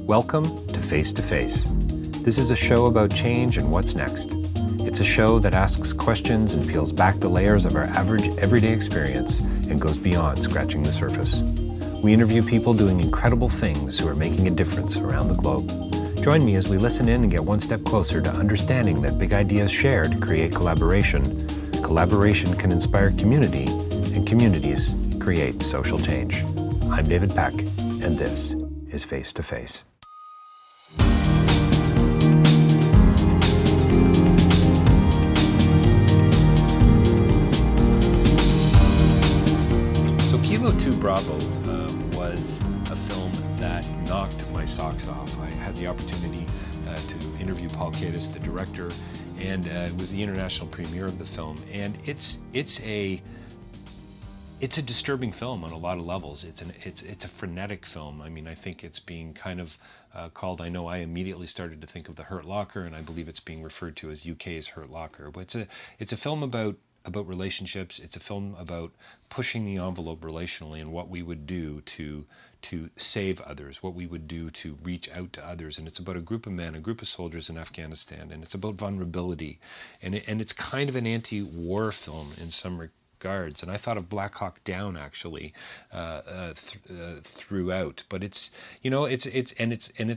Welcome to Face to Face. This is a show about change and what's next. It's a show that asks questions and peels back the layers of our average everyday experience and goes beyond scratching the surface. We interview people doing incredible things who are making a difference around the globe. Join me as we listen in and get one step closer to understanding that big ideas shared create collaboration. Collaboration can inspire community, and communities create social change. I'm David Peck, and this is Face to Face. Kilo 2 Bravo was a film that knocked my socks off. I had the opportunity to interview Paul Katis, the director, and it was the international premiere of the film. And it's a disturbing film on a lot of levels. It's a frenetic film. I mean, I think it's being kind of called. I know I immediately started to think of The Hurt Locker, and I believe it's being referred to as UK's Hurt Locker. But it's a film about relationships. It's a film about pushing the envelope relationally and what we would do to save others, what we would do to reach out to others. And it's about a group of men, a group of soldiers in Afghanistan, and it's about vulnerability. And it's kind of an anti-war film in some regards. And I thought of Black Hawk Down actually throughout. But it's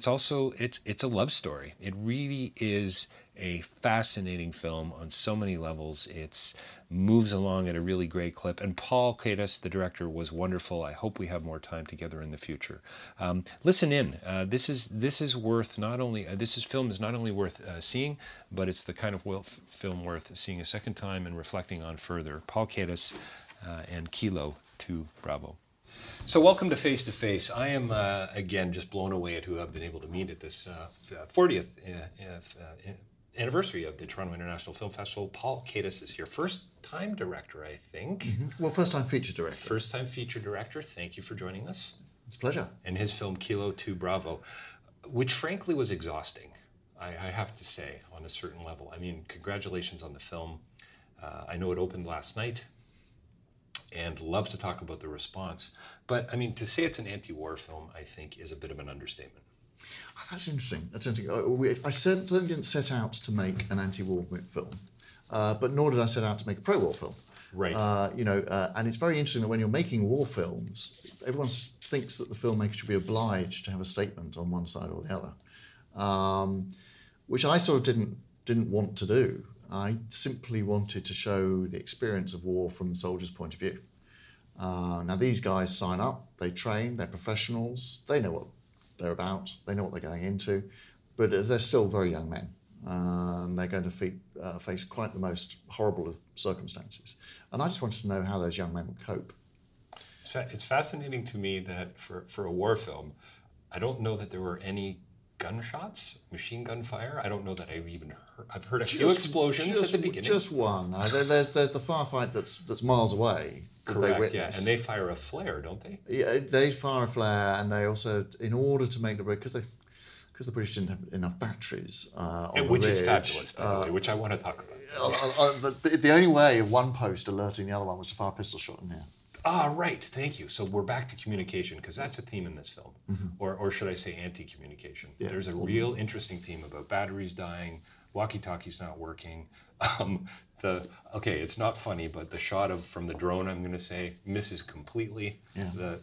also a love story. It really is a fascinating film on so many levels. It moves along at a really great clip, and Paul Katis, the director, was wonderful. I hope we have more time together in the future. Listen in. This film is not only worth seeing, but it's the kind of film worth seeing a second time and reflecting on further. Paul Katis and Kilo 2 Bravo. So welcome to Face to Face. I am, again, just blown away at who I've been able to meet at this 40th anniversary of the Toronto International Film Festival. Paul Katis is here. First-time director, I think. Mm-hmm. Well, first-time feature director. First-time feature director. Thank you for joining us. It's a pleasure. And his film, Kilo 2 Bravo, which frankly was exhausting, I have to say, on a certain level. I mean, congratulations on the film. I know it opened last night, and love to talk about the response. But, I mean, to say it's an anti-war film, I think, is a bit of an understatement. That's interesting. I certainly didn't set out to make an anti-war film, but nor did I set out to make a pro-war film. Right. And it's very interesting that when you're making war films, everyone thinks that the filmmaker should be obliged to have a statement on one side or the other, which I sort of didn't want to do. I simply wanted to show the experience of war from the soldier's point of view. Now these guys sign up, they train, they're professionals, they know what they're about, they know what they're going into, but they're still very young men. They're going to face quite the most horrible of circumstances. And I just wanted to know how those young men would cope. It's fascinating to me that for a war film, I don't know that there were any gunshots, machine gun fire. I don't know that I've heard a few explosions at the beginning. Just one. There's the firefight that's miles away. Correct, yeah. And they fire a flare, don't they? Yeah, they fire a flare, and they also, in order to make the break, because the British didn't have enough batteries on which the ridge, is fabulous, by the way, which I want to talk about. The only way of one post alerting the other one was to fire a pistol shot in there. Ah, right. Thank you. So we're back to communication, because that's a theme in this film. Mm-hmm. Or should I say anti-communication. Yeah. There's a real interesting theme about batteries dying, walkie-talkies not working. It's not funny, but the shot from the drone, I'm going to say, misses completely. Yeah.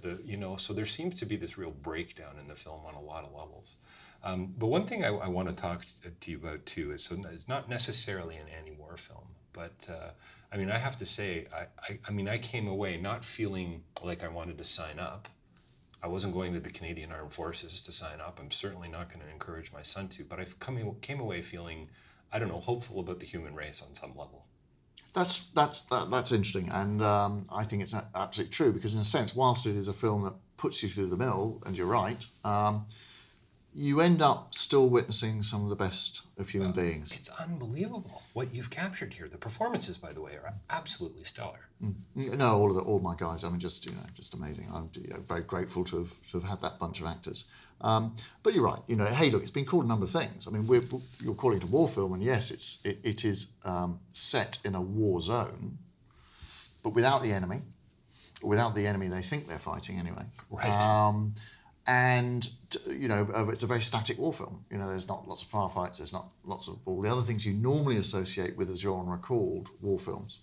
So there seems to be this real breakdown in the film on a lot of levels. But one thing I want to talk to you about too is, so it's not necessarily an anti-war film, but I have to say, I came away not feeling like I wanted to sign up. I wasn't going to the Canadian Armed Forces to sign up. I'm certainly not going to encourage my son to, but I came away feeling, I don't know, hopeful about the human race on some level. That's interesting, and I think it's absolutely true, because in a sense, whilst it is a film that puts you through the mill, and you're right, you end up still witnessing some of the best of human beings. It's unbelievable what you've captured here. The performances, by the way, are absolutely stellar. No, all my guys. I mean, just amazing. I'm very grateful to have had that bunch of actors. But you're right. Hey, look, it's been called a number of things. I mean, you're calling it a war film, and yes, it is set in a war zone, but without the enemy. Without the enemy, they think they're fighting anyway. Right. And it's a very static war film. There's not lots of firefights. There's not lots of all the other things you normally associate with a genre called war films.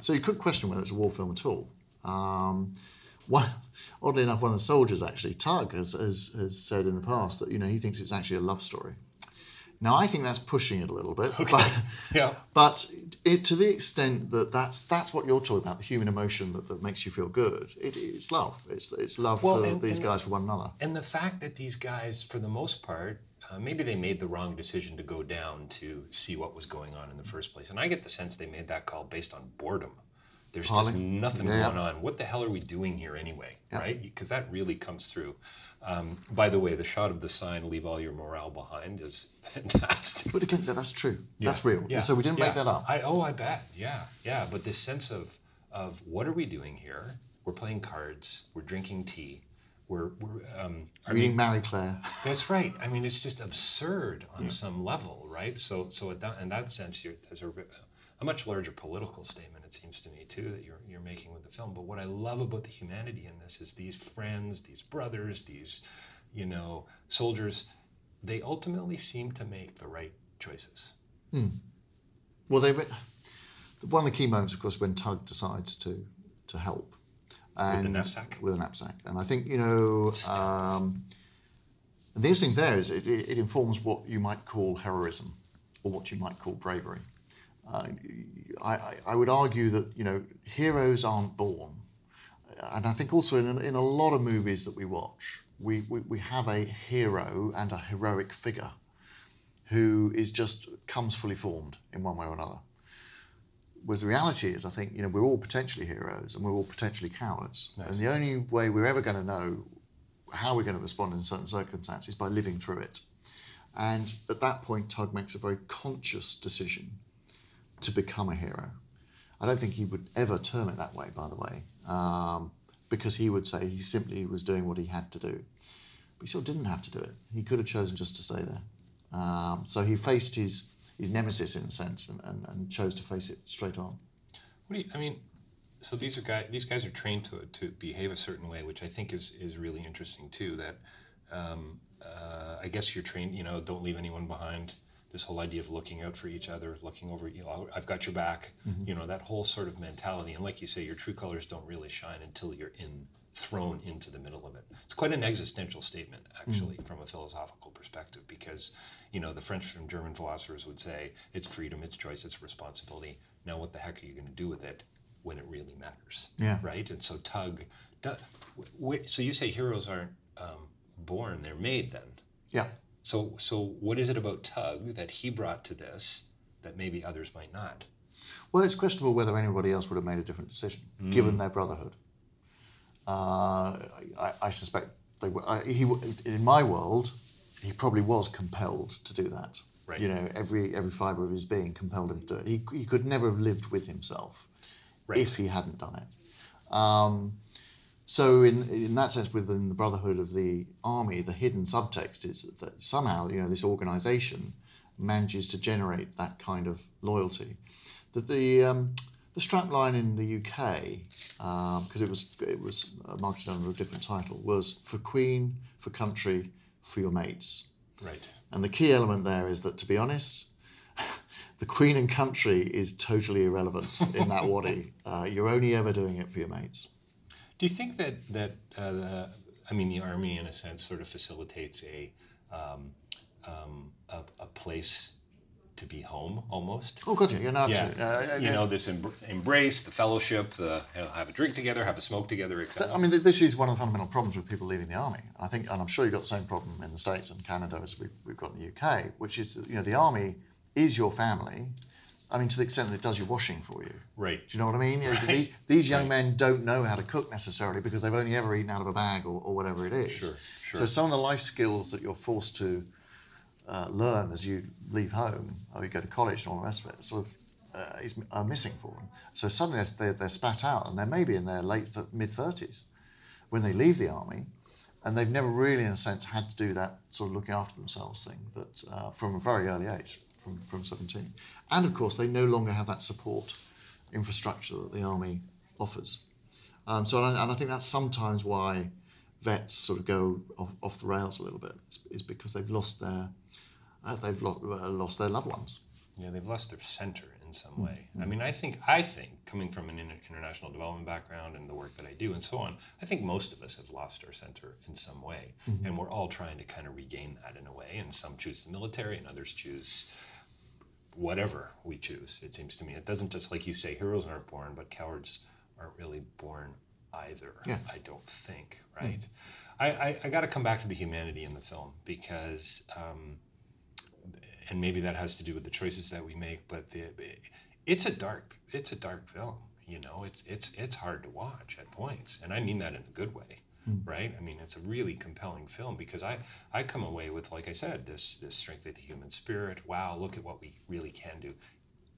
So you could question whether it's a war film at all. Oddly enough, one of the soldiers, actually, Tug, has said in the past that he thinks it's actually a love story. Now, I think that's pushing it a little bit, okay. but to the extent that that's what you're talking about, the human emotion that makes you feel good. It's love. It's love for these guys for one another. And the fact that these guys, for the most part, maybe they made the wrong decision to go down to see what was going on in the first place. And I get the sense they made that call based on boredom. There's just nothing going on. What the hell are we doing here anyway, right? Because that really comes through. By the way, the shot of the sign, "Leave all your morale behind," is fantastic. But again, that's true. Yeah. That's real. Yeah. So we didn't make that up. I bet. Yeah. But this sense of what are we doing here? We're playing cards. We're drinking tea. We're reading Marie Claire. That's right. I mean, it's just absurd on some level, right? So in that sense, there's a much larger political statement, it seems to me, too, that you're making with the film. But what I love about the humanity in this is these friends, these brothers, these, soldiers, they ultimately seem to make the right choices. Well, one of the key moments, of course, when Tug decides to help. With the knapsack? With a knapsack. And I think, the interesting thing there is it informs what you might call heroism or what you might call bravery. I would argue that heroes aren't born, and I think also in a lot of movies that we watch, we have a hero and a heroic figure who comes fully formed in one way or another. Whereas the reality is, I think we're all potentially heroes and we're all potentially cowards, and the only way we're ever going to know how we're going to respond in certain circumstances is by living through it. And at that point, Tug makes a very conscious decision to become a hero. I don't think he would ever term it that way, by the way, because he would say he simply was doing what he had to do. But he sort of didn't have to do it. He could have chosen just to stay there. So he faced his nemesis, in a sense, and chose to face it straight on. So these guys are trained to behave a certain way, which I think is really interesting too. That I guess you're trained, don't leave anyone behind. This whole idea of looking out for each other, looking over, I've got your back, that whole sort of mentality. And like you say, your true colors don't really shine until you're thrown into the middle of it. It's quite an existential statement, actually, from a philosophical perspective, because, the French and German philosophers would say, it's freedom, it's choice, it's responsibility. Now what the heck are you going to do with it when it really matters? Yeah. Right? And so so you say heroes aren't born, they're made then. Yeah. So what is it about Tug that he brought to this that maybe others might not? Well, it's questionable whether anybody else would have made a different decision, given their brotherhood. I suspect they were. In my world, he probably was compelled to do that. Right. Every fibre of his being compelled him to do it. He could never have lived with himself if he hadn't done it. So in that sense, within the Brotherhood of the Army, the hidden subtext is that somehow, this organisation manages to generate that kind of loyalty. That the strapline in the UK, because it was marketed under a different title, was for Queen, for country, for your mates. Right. And the key element there is that, to be honest, the Queen and country is totally irrelevant in that waddy. You're only ever doing it for your mates. Do you think that the Army, in a sense, sort of facilitates a place to be home, almost? Oh, God, yeah, no, absolutely. Yeah. This embrace, the fellowship, have a drink together, have a smoke together, etc. This is one of the fundamental problems with people leaving the Army. I think, and I'm sure you've got the same problem in the States and Canada as we've got in the UK, which is, the Army is your family. To the extent that it does your washing for you. Right. Do you know what I mean? Right. These young men don't know how to cook necessarily because they've only ever eaten out of a bag or whatever it is. Sure. So some of the life skills that you're forced to learn as you leave home or you go to college and all the rest of it are missing for them. So suddenly they're spat out, and they're maybe in their mid-30s when they leave the Army, and they've never really, in a sense, had to do that sort of looking after themselves thing that from a very early age. From 17. And of course, they no longer have that support infrastructure that the Army offers. And I think that's sometimes why vets sort of go off the rails a little bit is because they've lost their lost their loved ones. Yeah, they've lost their center in some way. I mean, I think coming from an international development background and the work that I do and so on, I think most of us have lost our center in some way. And we're all trying to kind of regain that in a way. And some choose the military and others choose whatever we choose, it seems to me. It doesn't just, like you say, heroes aren't born, but cowards aren't really born either, I don't think, right? I got to come back to the humanity in the film because... and maybe that has to do with the choices that we make, but it's a dark film. You know, it's hard to watch at points, and I mean that in a good way, right? I mean, it's a really compelling film because I come away with, like I said, this strength of the human spirit. Wow, look at what we really can do.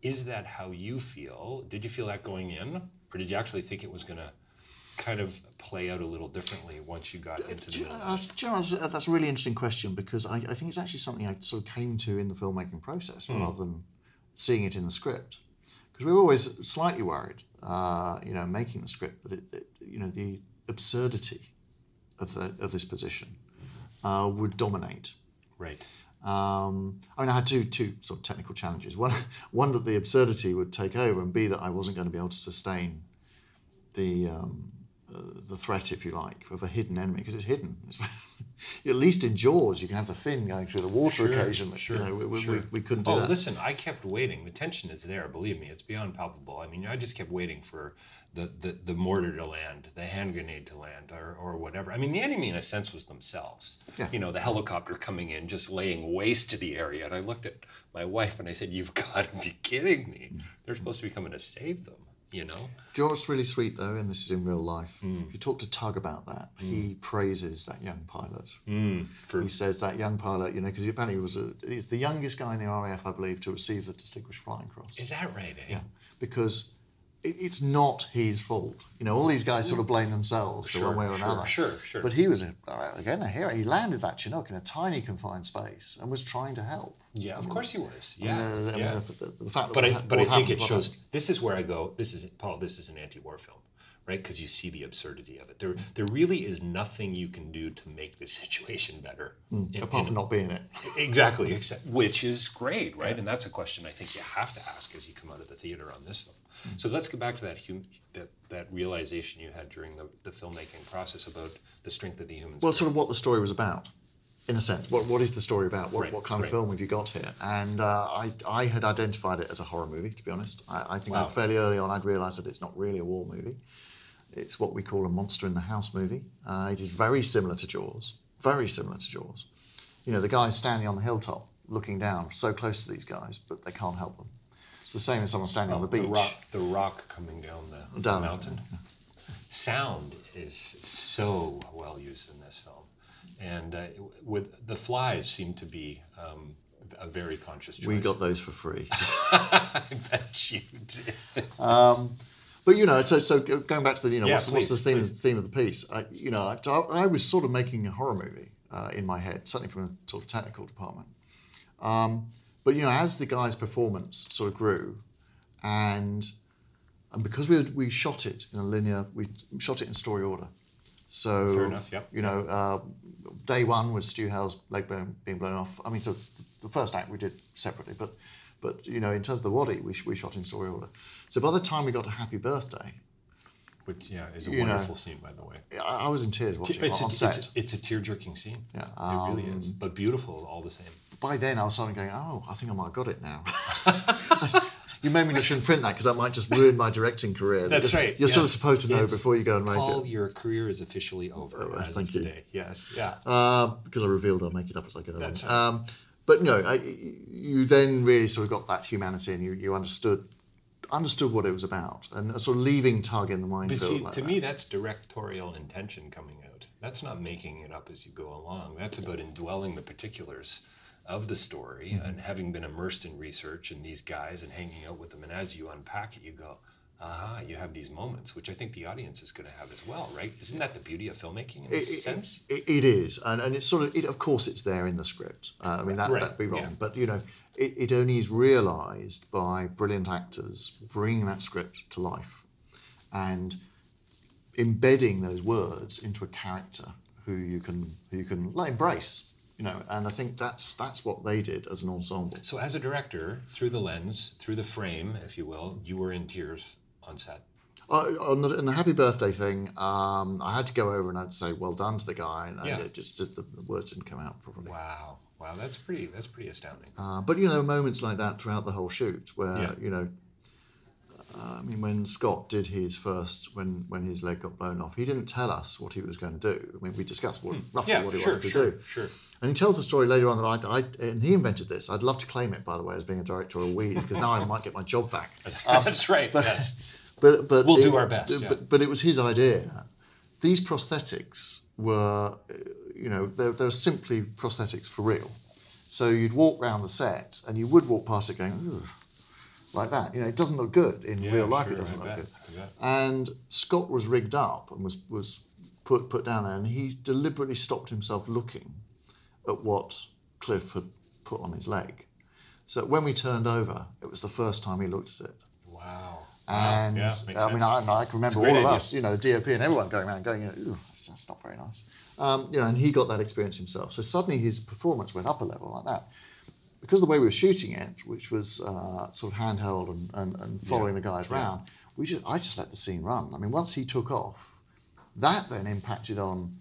Is that how you feel? Did you feel that going in, or did you actually think it was going to kind of play out a little differently once you got into the that's a really interesting question because I think it's actually something I sort of came to in the filmmaking process rather than seeing it in the script, because we were always slightly worried, making the script, that the absurdity of this position would dominate. Right. I mean, I had two sort of technical challenges. One that the absurdity would take over, and B, that I wasn't going to be able to sustain the threat, if you like, of a hidden enemy, because it's hidden. At least in Jaws, you can have the fin going through the water occasionally. We couldn't do that. Oh, listen, I kept waiting. The tension is there, believe me. It's beyond palpable. I mean, I just kept waiting for the mortar to land, the hand grenade to land, or whatever. I mean, the enemy, in a sense, was themselves. Yeah. You know, the helicopter coming in, just laying waste to the area. And I looked at my wife and I said, "You've got to be kidding me. They're supposed to be coming to save them." You know? Do you know what's really sweet, though, and this is in real life? If you talk to Tug about that, he praises that young pilot. He says that young pilot, because apparently he's the youngest guy in the RAF, I believe, to receive the Distinguished Flying Cross. Is that right, eh? Yeah, because it's not his fault. All these guys sort of blame themselves to one way or another. Sure. But he was, again, a hero. He landed that Chinook in a tiny confined space and was trying to help. Yeah, of course he was. Yeah, the fact that but I think it shows. This is where I go. This is an anti-war film, right? Because you see the absurdity of it. There really is nothing you can do to make this situation better, apart from not being it. Exactly, which is great, right? And that's a question I think you have to ask as you come out of the theater on this film. So let's get back to that realization you had during the filmmaking process about the strength of the human spirit. Well, sort of what the story was about. In a sense, what is the story about? What kind of film have you got here? And I had identified it as a horror movie, to be honest. I think fairly early on I'd realised that it's not really a war movie. It's what we call a monster in the house movie. It is very similar to Jaws. Very similar to Jaws. The guys standing on the hilltop looking down, so close to these guys, but they can't help them. It's the same as someone standing on the beach. The rock coming down the mountain. Sound is so well used in this film. And with the flies seem to be a very conscious choice. We got those for free. I bet you did. But so going back to the what's the theme of the piece? I was sort of making a horror movie in my head, certainly from a sort of technical department. But as the guy's performance sort of grew, and because we shot it in a linear, we shot it in story order. So, fair enough, yeah. Day one was Stu Hale's leg bone being blown off. I mean, so the first act we did separately, but in terms of the Waddy, we shot in story order. So by the time we got to Happy Birthday, which is a wonderful scene, by the way. I was in tears watching it on set. It's a tear-jerking scene. Yeah, it really is, but beautiful all the same. By then, I was suddenly going, I think I might have got it now. You made me shouldn't print that because that might just ruin my directing career. That's right. You're sort of supposed to know before you go and make Paul, it. your career is officially over as of today. Yes, yeah. Because I revealed I'll make it up as I go along. That's right. But no, you then really sort of got that humanity, and you understood what it was about, and sort of leaving Tug in the minefield. But see, to me, that's directorial intention coming out. That's not making it up as you go along. That's about indwelling the particulars of the story and having been immersed in research and these guys and hanging out with them. And as you unpack it, you go, you have these moments, which I think the audience is going to have as well, right? Isn't that the beauty of filmmaking in this sense? It is. And it's sort of, of course, it's there in the script. I mean, that'd be wrong. Yeah. But, it only is realised by brilliant actors bringing that script to life and embedding those words into a character who you can like, embrace. And I think that's what they did as an ensemble. So as a director, through the lens, through the frame, if you will, you were in tears on set. In the Happy Birthday thing, I had to go over and I'd say well done to the guy, and it just the words didn't come out properly. Wow, that's pretty astounding. But moments like that throughout the whole shoot, where I mean, when Scott did his first, when his leg got blown off, he didn't tell us what he was going to do. I mean, we discussed roughly what he wanted to do. Sure. And he tells the story later on that and he invented this. I'd love to claim it, by the way, as being a directorial weed, because now I might get my job back. That's right. But we'll do our best. But it was his idea. These prosthetics were, they're simply prosthetics for real. So you'd walk around the set and you would walk past it going, ugh, like that. It doesn't look good in real life. It doesn't look good. And Scott was rigged up and was put down there, and he deliberately stopped himself looking at what Cliff had put on his leg. So when we turned over, it was the first time he looked at it. Wow. And I mean, I can remember all of us, the DOP and everyone going around going, ooh, that's not very nice. And he got that experience himself. So suddenly his performance went up a level like that. Because of the way we were shooting it, which was sort of handheld and following the guys around, I just let the scene run. I mean, once he took off, that then impacted on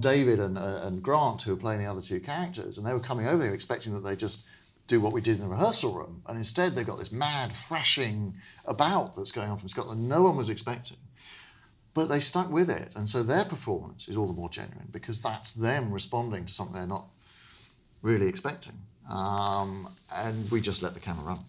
David and Grant, who were playing the other two characters, and they were coming over here expecting that they just do what we did in the rehearsal room, and instead they've got this mad thrashing about that's going on from Scotland no one was expecting. But they stuck with it, and so their performance is all the more genuine because that's them responding to something they're not really expecting. And we just let the camera run.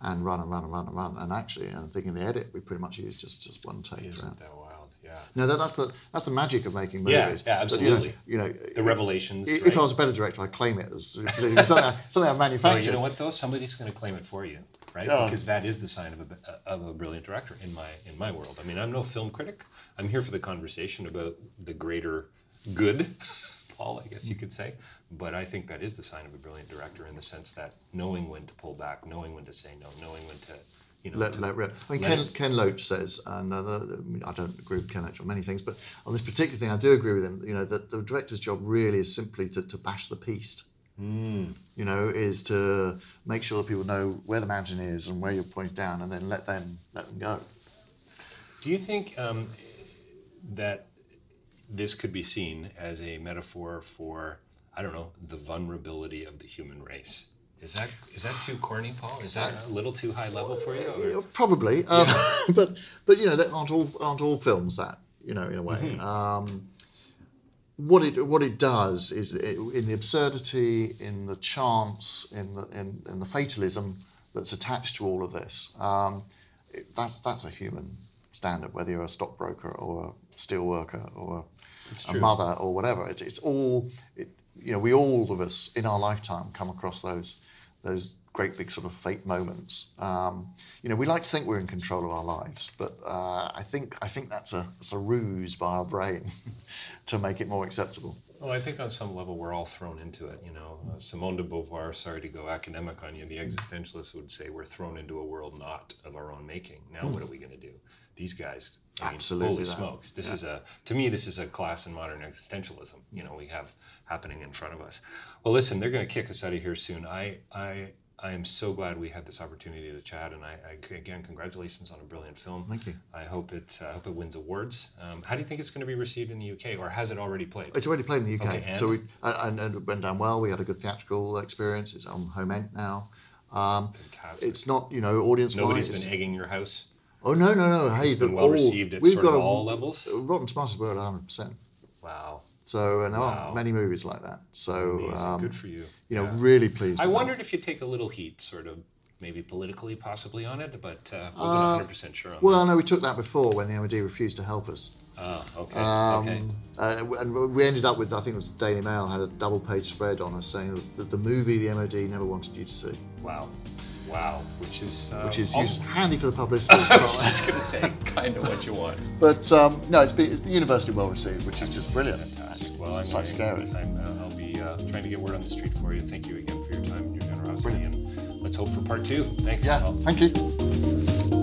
And run. And actually, I think in the edit, we pretty much used just one take throughout. Isn't that wild? Yeah. No, that's the magic of making movies. Yeah, absolutely. But, the revelations. If I was a better director, I'd claim it as something I manufactured. Well, you know what though? Somebody's going to claim it for you, right? Because that is the sign of a brilliant director in my world. I mean, I'm no film critic. I'm here for the conversation about the greater good. I guess you could say, but I think that is the sign of a brilliant director in the sense that knowing when to pull back, knowing when to say no, knowing when to, let rip. I mean, Ken Loach says, and I don't agree with Ken Loach on many things, but on this particular thing, I do agree with him. That the director's job really is simply to bash the piste. Is to make sure that people know where the mountain is and where you're pointing down, and then let them go. Do you think that this could be seen as a metaphor for, I don't know, the vulnerability of the human race? Is that too corny, Paul? Is that a little too hy level for you? Or? Probably, but that aren't all films that in a way. Mm-hmm. What it does is in the absurdity, in the chance, in the fatalism that's attached to all of this. That's a human standard, whether you're a stockbroker or a steel worker or a mother or whatever. It's all, we all of us in our lifetime come across those great big sort of fate moments. We like to think we're in control of our lives, but I think that's a ruse by our brain to make it more acceptable. Well, I think on some level we're all thrown into it. Simone de Beauvoir, sorry to go academic on you, the existentialist would say we're thrown into a world not of our own making. Now what are we going to do? These guys, absolutely, holy smokes! To me, this is a class in modern existentialism. We have happening in front of us. Well, listen, they're going to kick us out of here soon. I am so glad we had this opportunity to chat, and I again, congratulations on a brilliant film. Thank you. I hope it wins awards. How do you think it's going to be received in the UK, or has it already played? It's already played in the UK. Okay, so and it went down well. We had a good theatrical experience. It's on home end now. Fantastic. It's not audience-wise. Nobody's been egging your house. Oh no! Hey, it's been well received at sort of all levels. Rotten Tomatoes were at 100%. Wow. So and there aren't many movies like that. So good for you. Really pleased. I wondered if you'd take a little heat, sort of maybe politically, possibly on it, but wasn't 100% sure on that. Well, no, we took that before when the MOD refused to help us. Oh, okay. And we ended up with, I think it was the Daily Mail had a double-page spread on us saying that the movie the MOD never wanted you to see. Wow, which is handy for the publicity. I was just going to say, kind of what you want. But no, it's been universally well received, which is just brilliant. Fantastic. Well, it's like scary. I'll be trying to get word on the street for you. Thank you again for your time and your generosity, and let's hope for part 2. Thanks. Yeah, thank you.